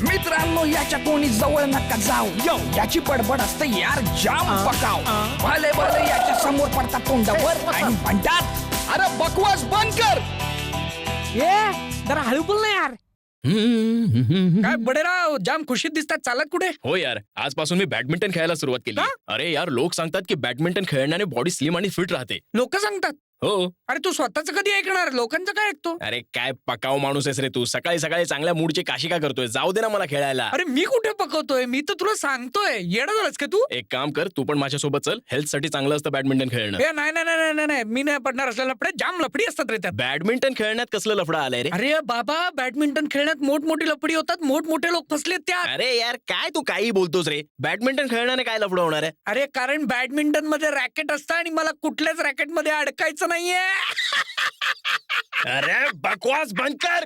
मित्रांनो याच्या कोणी जवळ नका जाऊ यो याची बडबड असते यार जाम पकाव भले भले याच्या समोर पडतात तोंडावर आणि म्हणतात अरे बकवास बंद कर. जरा हळू बोल ना यार. काय बडेराव जाम खुशीत दिसतात, चालत कुठे? हो यार, आजपासून मी बॅडमिंटन खेळायला सुरुवात केली. अरे यार, लोक सांगतात की बॅडमिंटन खेळण्याने बॉडी स्लिम आणि फिट राहते. लोक सांगतात? हो. अरे तू स्वतःच कधी ऐकणार, लोकांचं काय ऐकतो? अरे काय पकाव माणूस आहेस रे तू. सकाळी सकाळी चांगल्या मूडची काशी का करतोय? जाऊ दे ना मला खेळायला. अरे मी कुठे पकवतोय, मी तर तुला सांगतोय. येडा झालास का तू? एक काम कर, तू पण माझ्यासोबत चल. हेल्थ साठी चांगलं असतं बॅडमिंटन खेळणं. ए नाही नाही नाही नाही नाही, मी नाही पडणार असलेला लफडे, जाम लफडी असतात रे त्यात. बॅडमिंटन खेळण्यात कसलं लफडा आलाय रे? अरे बाबा, बॅडमिंटन खेळण्यात मोठमोठी लफडी होतात, मोठमोठे लोक फसलेत त्यात. अरे यार, काय तू काही बोलतोस रे? बॅडमिंटन खेळण्याने काय लफडं होणार आहे? अरे कारण बॅडमिंटन मध्ये रॅकेट असतं आणि मला कुठल्याच रॅकेट मध्ये अडकायचं नाहीये. अरे बकवास बंद कर.